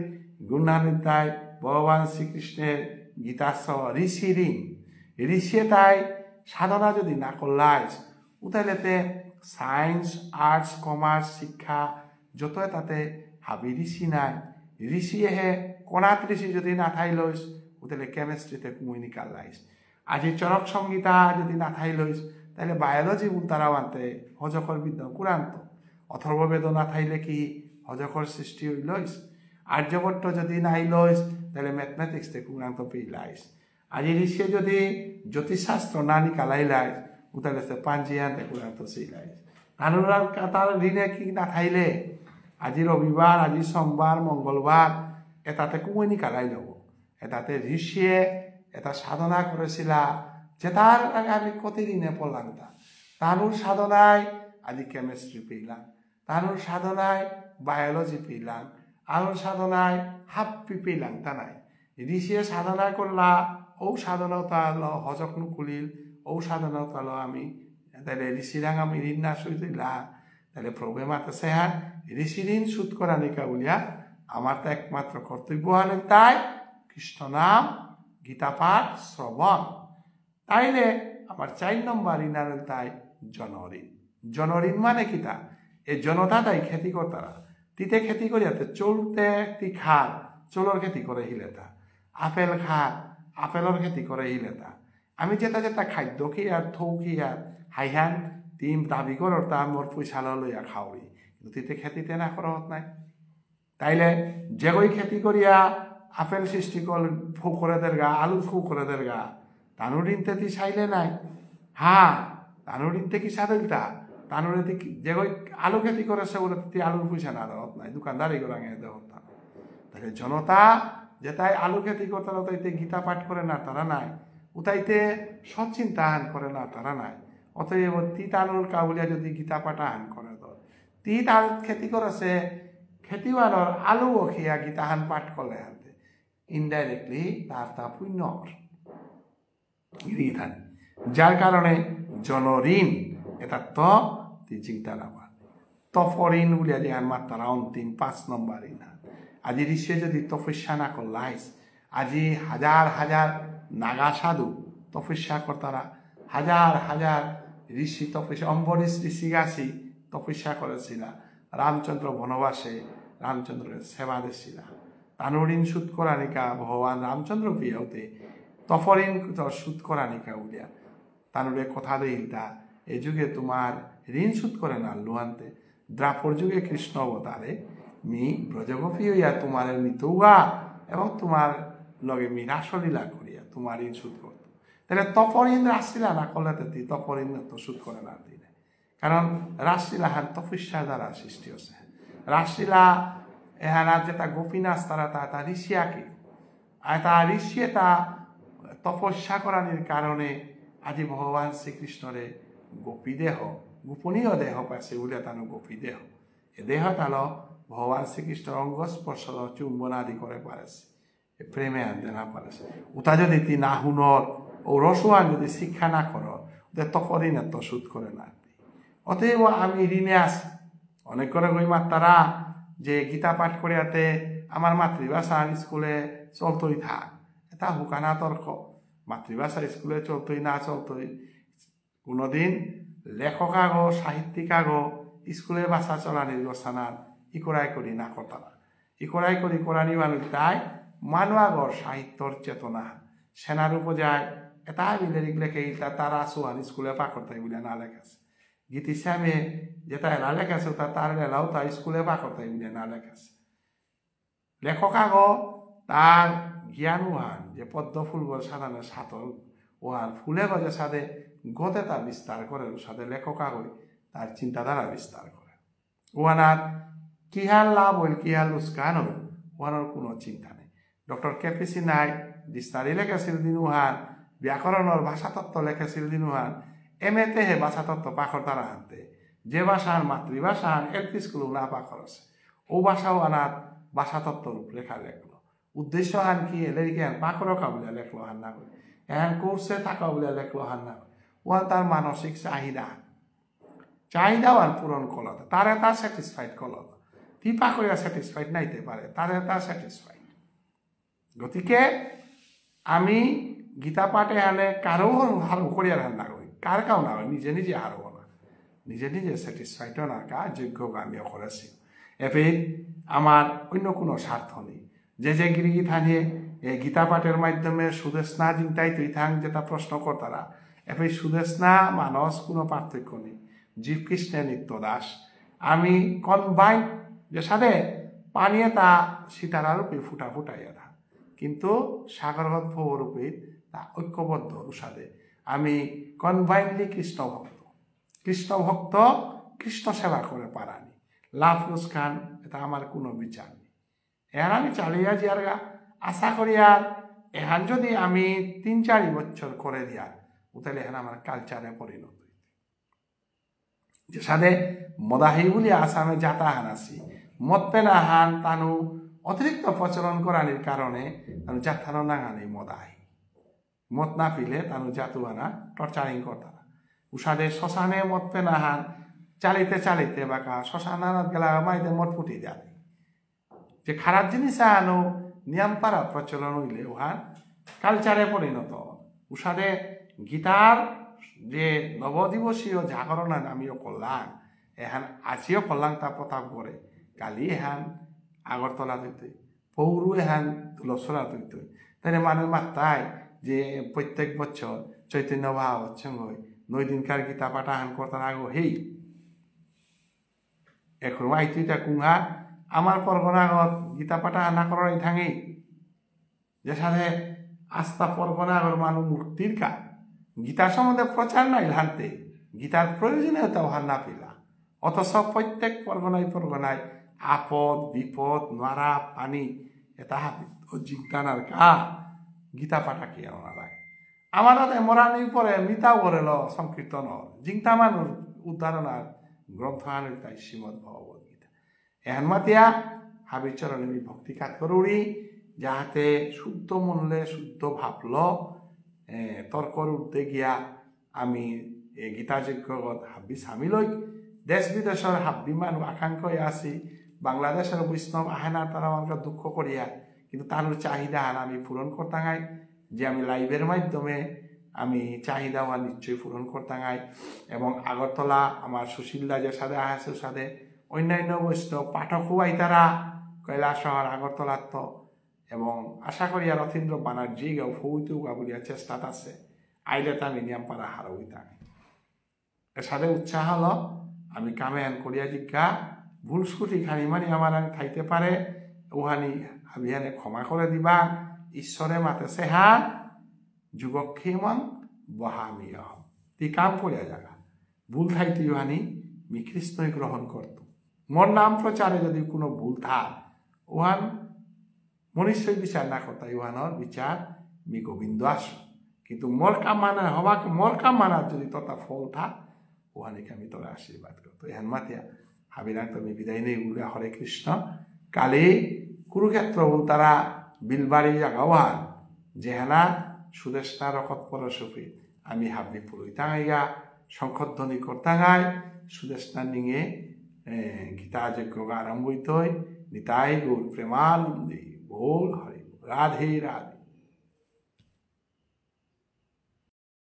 গুণানিতায় ভগবান শ্রীকৃষ্ণের গীতা শ্রবণ, ঋষি ঋণ ঋষি তাই সাধনা যদি না করলাইস উতাইলেতে সায়েন্স আর্টস কমার্স শিক্ষা যত তাতে হাবি ঋষি নাই ঋষি হে কণাত ঋষি যদি না থাইলইস উতাইলে কেমিস্ট্রিতে কুমই নিকালাইস। আজি চরক সংগীতা যদি না থাইলইস তাহলে বায়োলজি তারাও আনতে হজকর বিদ্যা কুরান্ত অথর্ববেদ না থাইলে কি হজকর সৃষ্টি হইলইস। আর্যভট্ট যদি নাই লইস তাহলে ম্যাথমেটিক্সতে কুরান্ত পেইলাইস। আজি ঋষি যদি জ্যোতিষশাস্ত্র না নিকালাইলাইস উতাইলে সে পাঞ্জিয়ানতে কুরান্ত সেইলাইস। তার ঋণে কি না থাইলে আজি রবিবার আজি সোমবার মঙ্গলবার এটাতে কুমই নিকালাই লব এটাতে ঋষিয়ে এটা সাধনা করেছিলা যে তার আগে আমি কতদিনে পড়লাম তানুর সাধনায় আজি কেমিস্ট্রি পেলাম, তানুর সাধনায় বায়োলজি পেলাম, আনুর সাধনায় হাপ্পি পেলাম তা নাই। ঋষিয়ে সাধনা করলা ও সাধনাও তাল হজক নুকুলিল ও সাধনাও তাল আমি তাহলে ঋষিরাং আমি ঋণ না শুই দিলা তাহলে প্রবলেম আছে হ্যাঁ ঋষি ঋণ শোধ করা নিকা বলিয়া আমার তো একমাত্র কর্তব্য হলেন তাই কৃষ্ণ নাম গীতা পাঠ শ্রবণ। তাইলে আমার 4 নম্বর ঋণ আনেন তাই জনঋণ। জনঋণ মানে কিতা এই জনতা তাই খেতি করতারা তিতে খেতি করিয়াতে চলতে একটি খার চোলর খেতি করে হিলেতা, আপেল খার আপেলর খেতি করে হিলেতা। আমি যেটা যেটা খাদ্য খেয়ার থৌ খেয়ার হাইহান তিম দাবি করর তা মোর পয়সা লইয়া খাওয়াই কিন্তু তিতে খেতিতে না করা হত নাই। তাইলে যেগই খেতি করিয়া আপেল সৃষ্টি করল ফু করে দেরগা আলু ফু করে দেরগা তানুর ঋণতে তি চাইলে নাই হ্যাঁ তানুর ঋণতে কি সাদিলতা তানুরে যেগই আলু খেতি করেছে বলে তি আলুর পয়সা না দেওয়া নাই দোকানদারি করে দেওয়া না। তাহলে জনতা যেটাই আলু খেতি করতে তাইতে গীতা পাঠ করে না তারা নাই উতাইতে সচিন্তা আহান করে না তারা নাই। অতএব তিত আলুর কাউলিয়া যদি গীতা পাঠ আহান করে তিত আলু খেতি করেছে খেতিওয়ানোর আলুও খেয়া গীতাহান পাঠ করলে হাতে ইনডাইরেক্টলি তার তা পুণ্য যার কারণে জনঋণ এটা তো চিন্তা না তফঋণ বলিয়া যে আমার তারা অন্তিম 5 নম্বর ঋণ। আজি ঋষি যদি তপস্যা না করলাইস আজি হাজার হাজার নাগা সাধু তপস্যা করতারা হাজার হাজার ঋষি তপস্যা অম্বরীশ ঋষি গাছি তপস্যা করেছিল রামচন্দ্র বনবাসে রামচন্দ্রের সেবা দিছিল তানুর ঋণ শোধ করা নিকা ভগবান রামচন্দ্র প্রিয়তে তফঋণ শোধ করা নিকা বলিয়া তানুরে কথা দিলতা এই যুগে তোমার ঋণ শোধ করে না লুহান্তে দ্রাপর যুগে কৃষ্ণ অবতারে মি ব্রজগোপী হইয়া তোমার মিতৌয়া এবং তোমার লগে মি রাসলীলা করিয়া তোমার ঋণ শোধ করত। তাহলে তপঋণ রাসলীলা না করলে তপঋণ তো শোধ করে না দিলে কারণ রাসলীলা হান তপস্যা দ্বারা সৃষ্টি হচ্ছে। রাসলীলা এহানা যেটা গোপীনাথ তারা তা ঋষিয়াকে আর তা ঋষিয়ে তা তপস্যা করানির কারণে আজি ভগবান শ্রীকৃষ্ণরে গোপী দেহ গোপনীয় দেহ পাইছে বলে তানো গোপী দেহ এ দেহ তালো ভগবান শ্রীকৃষ্ণের অঙ্গ স্পর্শ চুম্বন আদি করে পারেছে প্রেমে আনতে না পারেছে। ওটা যদি তি না হুনর ও রসোয়ান যদি শিক্ষা না করো ওদের তপঋণ তো শোধ করে না। অতএব আমি ঋণে আছি অনেক করে কই মাত্তারা যে গীতা পাঠ করিয়াতে আমার মাতৃভাষা স্কুলে চলতই থাক এটা হুকানা তর্ক মাতৃভাষা স্কুলে চলতই না চলতই কোনোদিন লেখক আগো সাহিত্যিক আগো স্কুলে ভাষা চলানির গোসানার ইকরাই করি না কতারা ইকরাই করি কোরআনি মানুষ তাই মানুয়াগর সাহিত্যর চেতনা সেনার উপজায় এটা মিলে লেখে ইটা তারা সোয়ান স্কুলে পাকড়তাই বলে না লেখাছে গীতিশ্যামে যেটা এলা লেখাছে তা তার এলাও তা স্কুলে পাকড়তাই বলে না লেখাছে লেখক আগো তার জ্ঞান ওহান যে পদ্ম ফুলবর সাধারণ সাতল ওহান ফুলে গজে সাদে গতে তার বিস্তার করে সাথে লেখক আগই তার চিন্তাধারা বিস্তার করে ওহানার কিহার লাভ হইল কিহার লুস্কান হইল ওহানোর কোনো চিন্তা নেই। ডক্টর কেপিসি নাই ডিকশনারি লেখেছিল দিন উহান ব্যাকরণের ভাষাতত্ত্ব লেখেছিল দিন উহান এমএতে হে ভাষা তত্ত্ব পাখর তারা আনতে যে ভাষার মাতৃভাষা এলপি স্কুল না পাখর আছে ও ভাষাও আনার ভাষা তত্ত্ব রূপরেখা লেখলো উদ্দেশ্য হান কি এলেকে পাখরও কাবুলিয়া লেখলো হান না করে এখন কোর্সে থাকা বলে লেখলো হান না করে ওয়ান তার মানসিক চাহিদাও আন পূরণ করলো তারে তার স্যাটিসফাইড করলো তি পাখরিয়া স্যাটিসফাইড নাইতে পারে তারে তার স্যাটিসফাইড গতিকে আমি গীতা পাঠে আনে কারো হারো করিয়ার হার না করি কার কাও না নিজে নিজে হারব না নিজে নিজে স্যাটিসফাইডও না কা যোগ্য আমিও করেছি এফে আমার অন্য কোনো স্বার্থ নেই যে গিরিগিথা নিয়ে এই গীতা পাঠের মাধ্যমে সুদেশনা জিনটাই তুই থাং যেটা প্রশ্ন করতারা এফে সুদেশনা মানস কোনো পার্থক্য নেই জীব কৃষ্ণের নিত্য দাস আমি কনবাইন যে সাথে পানিয়ে তা সীতারা রূপে ফুটাইয়া থা কিন্তু সাগরগত রূপে তা ঐক্যবদ্ধ রুষাদে আমি কনবাইনলি কৃষ্ণ ভক্ত কৃষ্ণ সেবা করে পারানি লাভ লোসকান এটা আমার কোনো বিচার নেই এর আমি চালিয়ে যার আশা করি আর এখান যদি আমি 3-4 বছর করে দিয়ার তাহলে এখানে আমার কালচারে পরিণত যে সাথে মদাহি বলি আসামে যাতা হান আসি মতপে না হান তানু অতিরিক্ত প্রচলন করানির কারণে তানু যাত্রানো নাঙানি মদাহি মত না পিলে তানু জাতু আনা টর্চারিং করতা উষাদে শ্মশানে মতপে না হান চালিতে বাকা শ্মশানাত গেলা মাইতে মত ফুটি যায় যে খারাপ জিনিস আনো নিয়ম পারা প্রচলন হইলে উহার কালচারে পরিণত উষাদে গীতার যে নবদিবসীয় জাগরণ আমিও করলাম এহান আজিও করলাম তা প্রতাপ করে কালি এহান আগরতলা তৈতই পৌরু এহান তুলসরা তৈতই তাই মানুষ মাত্রায় যে প্রত্যেক বছর চৈতন্য ভাব সঙ্গে 9 দিনকার গীতা পাঠা হান করতার আগো হেই এখন আইতুইটা কুঙ্গা আমার পরগনাগত গীতা পাঠা না করাই থাঙি যে সাথে আস্থা পরগনাগর মানুষ মূর্তির কা গীতার সম্বন্ধে প্রচার নাই হানতে গীতার প্রয়োজনীয়তা হার না পেলা অথচ প্রত্যেক পরগনায় আপদ বিপদ নারা পানি এটা জিজ্ঞানার কা গীতা পাঠা কি আনা লাগে আমার মরানির পরে মিতা বলেল সংকীর্তন জিংতা মানুষ উদ্ধারণার গ্রন্থ আনুর তাই শ্রীমদ ভগবত গীতা এহান মাতিয়া হাবিচরণী ভক্তি কাজ করুড়ি যাহাতে শুদ্ধ মনলে শুদ্ধ ভাবল তর্কর উঠতে গিয়া আমি এই গীতাযজ্ঞত হাবি সামিল হই দেশ বিদেশের হাব্বি মানুষ আকাঙ্ক্ষায় আসি বাংলাদেশের বৈষ্ণব আহে না তারা আমাকে দুঃখ করিয়া কিন্তু তার চাহিদা হান আমি পূরণ করতাঙাই যে আমি লাইভের মাধ্যমে আমি চাহিদা আমার নিশ্চয়ই পূরণ করতাঙাই এবং আগরতলা আমার সুশীল যে সাথে আহাসের সাথে অন্যান্য বৈষ্ণব পাঠকও আইতারা কৈলাস শহর আগরতলার তো এবং আশা করি আর রথীন্দ্র বানার্জি গাও ফৌতু গা বলিয়া চেষ্টাত আছে আইলে আমি নিয়ম পারা হারই তাই এর সাথে উৎসাহ হলো আমি কামে আন করিয়া জিজ্ঞা ভুল স্কুটি খানি মানি আমার আন খাইতে পারে ওহানি হাবিহানে ক্ষমা করে দিবা ঈশ্বরে মাতে সেহান যুগক্ষেমন বহামিয় তি কাম করিয়া জাগা ভুল খাইতে ইহানি মি কৃষ্ণই গ্রহণ করত মোর নাম প্রচারে যদি কোনো ভুল থাক ওহান মনুষ্যই বিচার না করতা ইহানোর বিচার মি গোবিন্দ আস কিন্তু মোর কাম মানা হবাক মোর কাম মানার যদি তথা ফল থাক ওহানিকে আমি তোরা আশীর্বাদ করতো এহান মাতিয়া হাবিরাং তুমি বিদায় নেই উড়ে হরে কৃষ্ণ কালি কুরুক্ষেত্র তারা বিলবাড়ি জাগাওয়ান যেহানা সুদেশনা রকত পরশফি আমি হাবি পুরুই তাঙাইয়া শঙ্খধ্বনি করতাঙাই সুদেশনা নিঙে গীতা যজ্ঞ আরম্ভ হইতই নিতাই গৌর প্রেমানন্দী बोल हरि राधे राधे।